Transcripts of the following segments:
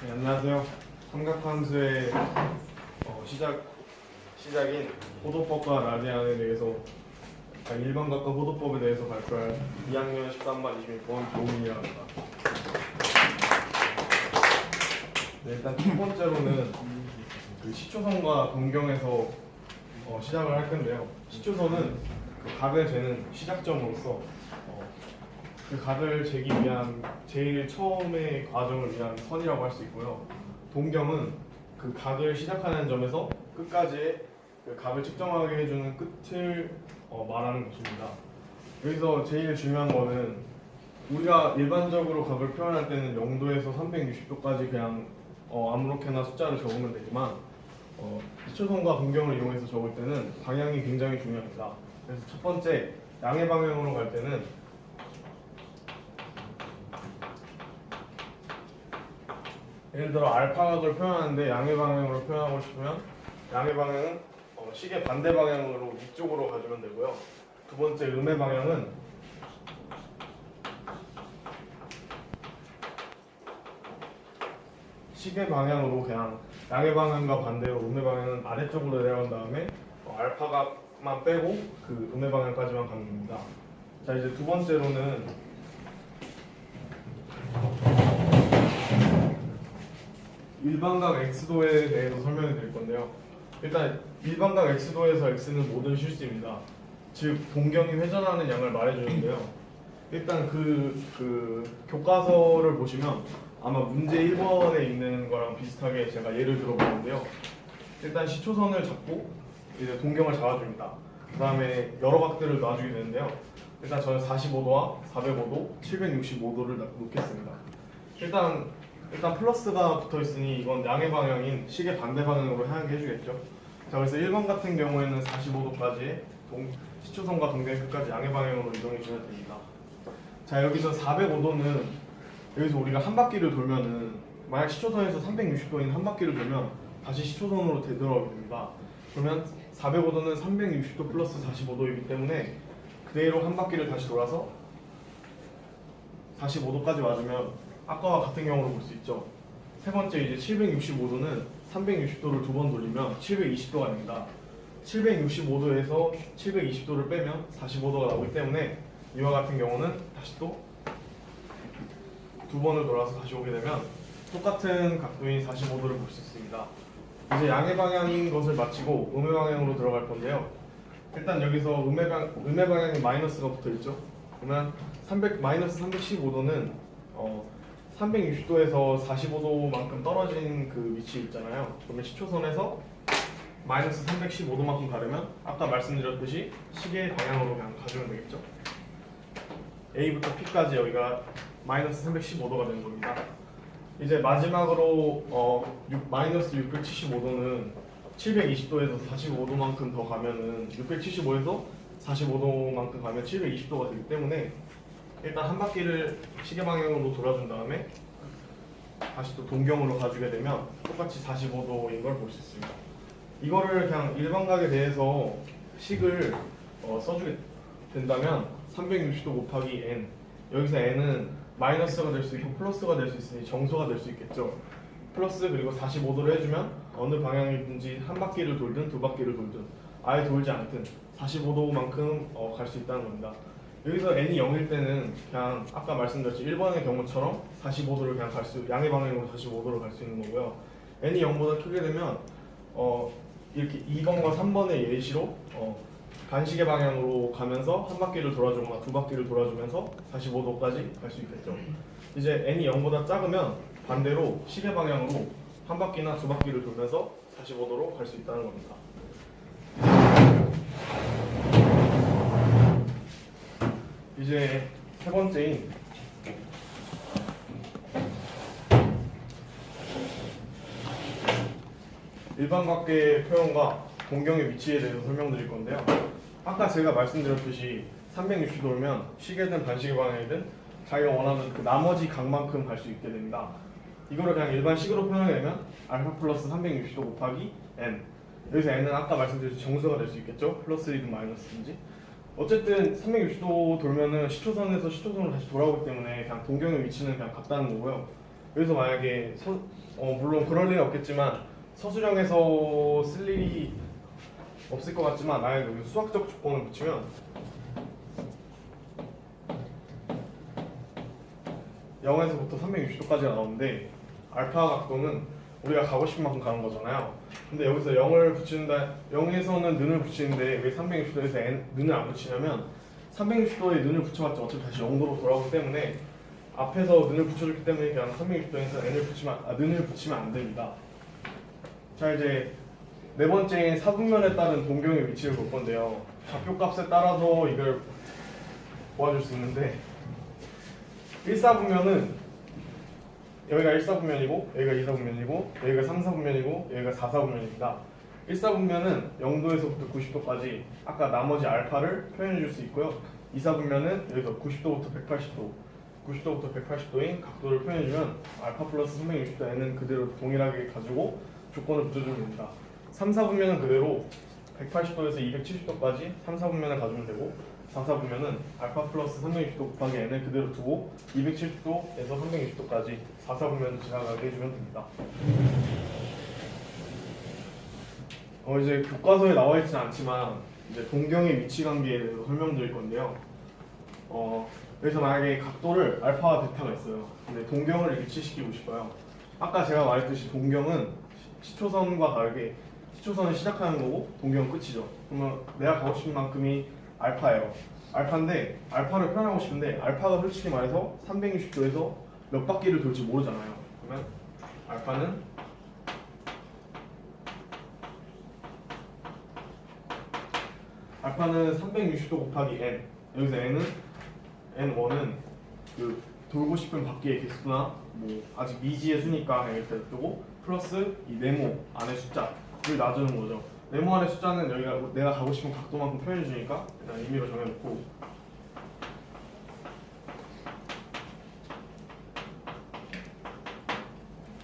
네, 안녕하세요. 삼각함수의 시작인 호도법과 라디안에 대해서 일반각과 호도법에 대해서 발표할 2학년 13반 22번 조민이라고 합니다. 네, 일단 첫 번째로는 그 시초선과 동경에서 시작을 할 건데요. 시초선은 그 각을 재는 시작점으로서 그 각을 재기 위한 제일 처음의 과정을 위한 선이라고 할 수 있고요. 동경은 그 각을 시작하는 점에서 끝까지의 그 각을 측정하게 해주는 끝을 말하는 것입니다. 여기서 제일 중요한 거는 우리가 일반적으로 각을 표현할 때는 0도에서 360도까지 그냥 아무렇게나 숫자를 적으면 되지만 시초선과 동경을 이용해서 적을 때는 방향이 굉장히 중요합니다. 그래서 첫 번째 양의 방향으로 갈 때는 예를 들어 알파각을 표현하는데 양의 방향으로 표현하고 싶으면 양의 방향은 시계 반대 방향으로 위쪽으로 가주면 되고요. 두 번째 음의 방향은 시계 방향으로 그냥 양의 방향과 반대로 음의 방향은 아래쪽으로 내려간 다음에 알파각만 빼고 그 음의 방향까지만 가는 겁니다. 자, 이제 두 번째로는 일반각 x도에 대해서 설명해 드릴 건데요. 일단 일반각 x도에서 x는 모든 실수입니다. 즉 동경이 회전하는 양을 말해주는데요. 일단 그 교과서를 보시면 아마 문제 1번에 있는 거랑 비슷하게 제가 예를 들어보는데요. 일단 시초선을 잡고 이제 동경을 잡아줍니다. 그 다음에 여러 각들을 놔주게 되는데요. 일단 저는 45도와 405도, 765도를 놓겠습니다. 일단 플러스가 붙어 있으니 이건 양의 방향인 시계 반대 방향으로 향하게 해주겠죠. 자, 그래서 1번 같은 경우에는 45도까지의 시초선과 동경 끝까지 양의 방향으로 이동해 주면 됩니다. 자, 여기서 405도는 여기서 우리가 한 바퀴를 돌면은 만약 시초선에서 360도인 한 바퀴를 돌면 다시 시초선으로 되돌아오게 됩니다. 그러면 405도는 360도 플러스 45도이기 때문에 그대로 한 바퀴를 다시 돌아서 45도까지 와주면 아까와 같은 경우로 볼 수 있죠. 세 번째 이제 765도는 360도를 두 번 돌리면 720도가 됩니다. 765도에서 720도를 빼면 45도가 나오기 때문에 이와 같은 경우는 다시 또 두 번을 돌아서 다시 오게 되면 똑같은 각도인 45도를 볼 수 있습니다. 이제 양의 방향인 것을 마치고 음의 방향으로 들어갈 건데요. 일단 여기서 음의 방향에 마이너스가 붙어 있죠. 그러면 마이너스 315도는 360도에서 45도만큼 떨어진 그 위치에 있잖아요. 그러면 시초선에서 마이너스 315도만큼 가려면 아까 말씀드렸듯이 시계 방향으로 그냥 가주면 되겠죠. A부터 P까지 여기가 마이너스 315도가 되는 겁니다. 이제 마지막으로 마이너스 675도는 720도에서 45도만큼 더 가면은 675에서 45도만큼 가면 720도가 되기 때문에 일단 한 바퀴를 시계 방향으로 돌아준 다음에 다시 또 동경으로 가주게 되면 똑같이 45도인 걸 볼 수 있습니다. 이거를 그냥 일반각에 대해서 식을 써주게 된다면 360도 곱하기 n, 여기서 n은 마이너스가 될 수 있고 플러스가 될 수 있으니 정소가 될 수 있겠죠. 플러스 그리고 45도를 해주면 어느 방향이든지 한 바퀴를 돌든 두 바퀴를 돌든 아예 돌지 않든 45도만큼 갈 수 있다는 겁니다. 여기서 n이 0일 때는 그냥 아까 말씀드렸죠. 1번의 경우처럼 45도를 그냥 양의 방향으로 45도를 갈 수 있는 거고요. n이 0보다 크게 되면 이렇게 2번과 3번의 예시로 반시계 방향으로 가면서 한 바퀴를 돌아주거나 두 바퀴를 돌아주면서 45도까지 갈 수 있겠죠. 이제 n이 0보다 작으면 반대로 시계 방향으로 한 바퀴나 두 바퀴를 돌면서 45도로 갈 수 있다는 겁니다. 이제 세 번째인 일반각계의 표현과 동경의 위치에 대해서 설명드릴 건데요. 아까 제가 말씀드렸듯이 360도면 시계든 반시계 방향이든 자기가 원하는 그 나머지 각만큼 갈 수 있게 됩니다. 이거를 그냥 일반 식으로 표현하게 되면 알파 플러스 360도 곱하기 n, 여기서 n은 아까 말씀드렸듯이 정수가 될 수 있겠죠. 플러스이든 마이너스든지. 어쨌든 360도 돌면은 시초선에서 시초선으로 다시 돌아오기 때문에 그냥 동경의 위치는 그냥 같다는 거고요. 여기서 만약에 물론 그럴 일은 없겠지만 서술형에서 쓸 일이 없을 것 같지만 만약에 여기 수학적 조건을 붙이면 0에서부터 360도까지가 나오는데 알파 각도는 우리가 가고 싶은 만큼 가는 거잖아요. 근데 여기서 0을 붙이는데 0에서는 는을 붙이는데 왜 360도에서 는을 안 붙이냐면 360도에 는을 붙여봤자 어차피 다시 0도로 돌아오기 때문에 앞에서 는을 붙여줬기 때문에 그냥 360도에서 는을 붙이면 안 됩니다. 자, 이제 네 번째인 사분면에 따른 동경의 위치를 볼 건데요. 좌표값에 따라서 이걸 모아줄 수 있는데 1사분면은 여기가 1사분면이고 여기가 2사분면이고 여기가 3사분면이고 여기가 4사분면입니다. 1사분면은 0도에서부터 90도까지 아까 나머지 알파를 표현해 줄 수 있고요. 2사분면은 여기서 90도부터 180도 90도부터 180도인 각도를 표현해주면 알파 플러스 360도 n은 그대로 동일하게 가지고 조건을 붙여주면 됩니다. 3, 4분면은 그대로 180도에서 270도까지 3, 4분면을 가지면 되고 4, 4분면은 알파 플러스 360도 곱하기 n을 그대로 두고 270도에서 360도까지 4, 4분면을 지나가게 해주면 됩니다. 이제 교과서에 나와 있지는 않지만 이제 동경의 위치 관계에 대해서 설명드릴 건데요. 여기서 만약에 각도를 알파와 베타가 있어요. 근데 동경을 일치시키고 싶어요. 아까 제가 말했듯이 동경은 시초선과 다르게 시초선을 시작하는 거고 동경은 끝이죠. 그러면 내가 가고 싶은 만큼이 알파예요. 알파인데 알파를 표현하고 싶은데 알파가 솔직히 말해서 360도에서 몇 바퀴를 돌지 모르잖아요. 그러면 알파는 360도 곱하기 n, 여기서 n1은 그 돌고 싶은 바퀴의 개수나 뭐 아직 미지의 수니까 그냥 이렇게 뜨고 플러스 이 네모 안의 숫자를 놔주는 거죠. 네모 안의 숫자는 여기가 내가 가고 싶은 각도만큼 표현해 주니까 일단 임의로 정해놓고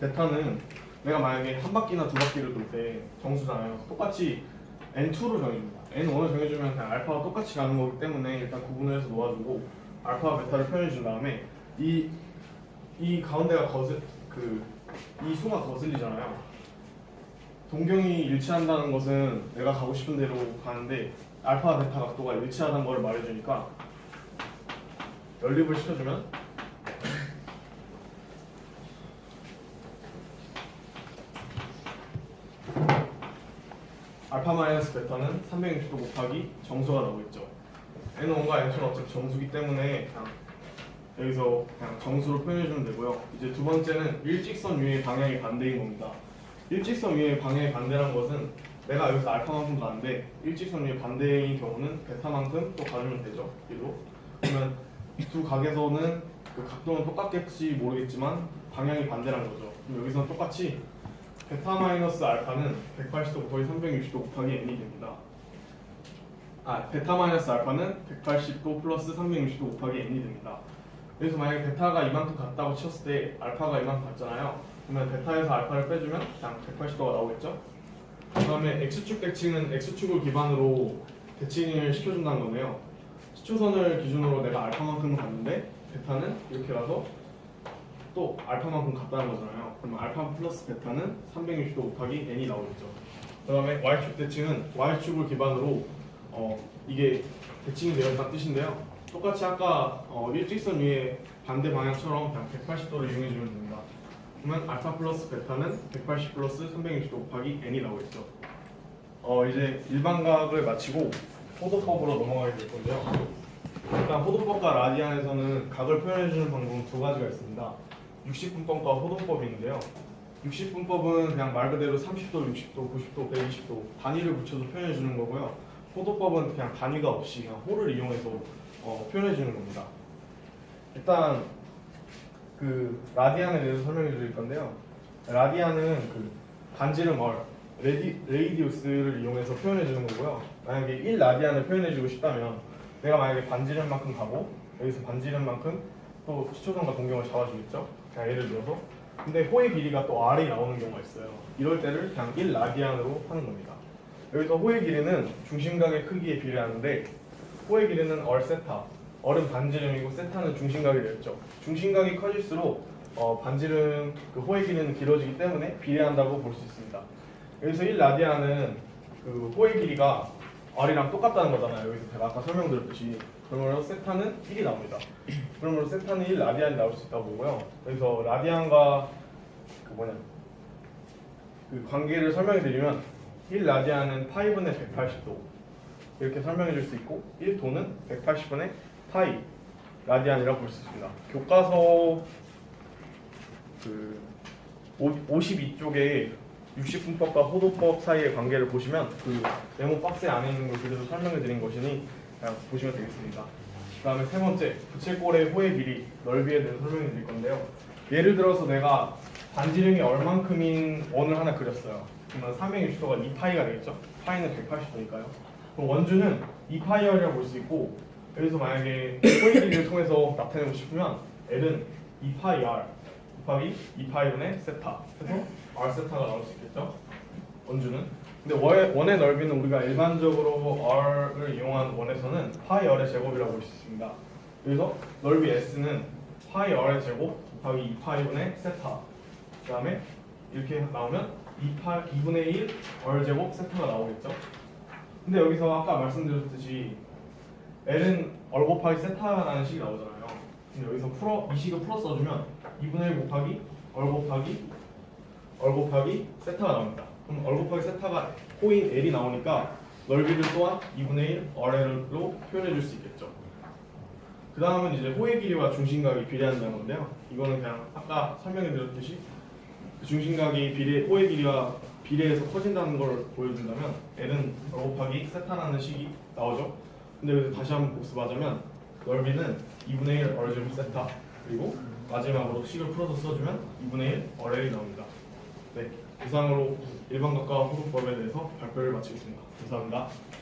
베타는 내가 만약에 한 바퀴나 두 바퀴를 돌 때 정수잖아요. 똑같이 n2로 정해줍니다. n1을 정해주면 그냥 알파와 똑같이 가는 거기 때문에 일단 구분을 해서 놓아주고 알파와 베타를 표현해 준 다음에 이 가운데가 이 수가 거슬리잖아요. 동경이 일치한다는 것은 내가 가고 싶은 대로 가는데 알파와 베타 각도가 일치하다는 걸 말해주니까 연립을 시켜주면 알파 마이너스 베타는 360도 곱하기 정수가 나오고 있죠. n1과 n2는 어차피 정수기 때문에 그냥 여기서 그냥 정수로 표현해주면 되고요. 이제 두 번째는 일직선 위의 방향이 반대인 겁니다. 일직선 위의 방향이 반대라는 것은 내가 여기서 알파만큼 가는데 일직선 위의 반대인 경우는 베타만큼 또 가주면 되죠. 뒤로. 그러면 두 각에서는 그 각도는 똑같겠지 모르겠지만 방향이 반대라는 거죠. 그럼 여기서는 똑같이 베타 마이너스 알파는 180도 곱하기 360도 곱하기 n이 됩니다. 베타 마이너스 알파는 180도 플러스 360도 곱하기 n이 됩니다. 그래서 만약에 베타가 이만큼 같다고 쳤을 때 알파가 이만큼 같잖아요. 그러면 베타에서 알파를 빼주면 그냥 180도가 나오겠죠. 그 다음에 x축 대칭은 x축을 기반으로 대칭을 시켜준다는 거네요. 시초선을 기준으로 내가 알파만큼 갔는데 베타는 이렇게 가서 또 알파만큼 같다는 거잖아요. 그러면 알파 플러스 베타는 360도 곱하기 n이 나오겠죠. 그 다음에 y축 대칭은 y축을 기반으로 이게 대칭이 되었다는 뜻인데요. 똑같이 아까 일직선 위에 반대 방향처럼 그냥 180도를 이용해주면 됩니다. 그러면 알파 플러스 베타는 180 플러스 360도 곱하기 n이 나오겠죠. 이제 일반각을 마치고 호도법으로 넘어가게 될 건데요. 일단 호도법과 라디안에서는 각을 표현해주는 방법은 두 가지가 있습니다. 60분법과 호도법인데요. 60분법은 그냥 말 그대로 30도, 60도, 90도, 120도 단위를 붙여서 표현해주는 거고요. 호도법은 그냥 단위가 없이 그냥 호를 이용해서 표현해주는 겁니다. 일단 그 라디안에 대해서 설명해 드릴 건데요. 라디안은 그 반지름 레이디우스를 이용해서 표현해 주는 거고요. 만약에 1라디안을 표현해 주고 싶다면 내가 만약에 반지름만큼 가고 여기서 반지름만큼 또 시초선과 동경을 잡아주겠죠. 그냥 예를 들어서 근데 호의 길이가 또 R이 나오는 경우가 있어요. 이럴 때를 그냥 1라디안으로 하는 겁니다. 여기서 호의 길이는 중심각의 크기에 비례하는데 호의 길이는 얼세타, 얼은 반지름이고 세타는 중심각이 되겠죠. 중심각이 커질수록 반지름 그 호의 길이는 길어지기 때문에 비례한다고 볼 수 있습니다. 여기서 1라디안은 그 호의 길이가 R이랑 똑같다는 거잖아요. 여기서 제가 아까 설명드렸듯이. 그러므로 세타는 1이 나옵니다. 그러므로 세타는 1라디안이 나올 수 있다고 보고요. 여기서 라디안과 그 관계를 설명해 드리면 1라디안은 파이분의 180도 이렇게 설명해 줄 수 있고 1도는 180분의 파이 라디안이라고 볼 수 있습니다. 교과서 그 52쪽에 60분법과 호도법 사이의 관계를 보시면 그 네모 박스 안에 있는 걸 그래서 설명해 드린 것이니 그냥 보시면 되겠습니다. 그 다음에 세 번째, 부채꼴의 호의 길이, 넓이에 대해서 설명해 드릴 건데요. 예를 들어서 내가 반지름이 얼만큼인 원을 하나 그렸어요. 그러면 360도가 2파이가 되겠죠? 파이는 180도니까요. 그럼 원주는 2파이R이라고 볼 수 있고 여기서 만약에 호의 길이를 통해서 나타내고 싶으면 L은 2파이R 곱하기 2파이분의 세타 해서 R 세타가 나올 수 있겠죠? 원주는. 근데 원의 넓이는 우리가 일반적으로 R을 이용한 원에서는 파이 R의 제곱이라고 볼 수 있습니다. 여기서 넓이 S는 파이 R의 제곱 곱하기 2파이분의 세타 그 다음에 이렇게 나오면 2분의 1 R 제곱 세타가 나오겠죠? 근데 여기서 아까 말씀드렸듯이 L은 R 곱하기 세타라는 식이 나오잖아요. 근데 여기서 이 식을 풀어 써주면 2분의 1 곱하기 R 곱하기 세타가 나옵니다. 그럼 R 곱하기 세타가 호인 L이 나오니까 넓이를 또한 2분의 1 RL로 표현해 줄 수 있겠죠. 그 다음은 이제 호의 길이와 중심각이 비례한다는 건데요. 이거는 그냥 아까 설명해 드렸듯이 중심각이 호의 길이와 비례해서 커진다는 걸 보여준다면 L은 R 곱하기 세타라는 식이 나오죠. 근데 여기서 다시 한번 복습하자면 넓이는 2분의 1 R 제곱 세타 그리고 마지막으로 식을 풀어서 써주면 2분의 1 RL이 나옵니다. 네, 이상으로 일반각과 호도법에 대해서 발표를 마치겠습니다. 감사합니다.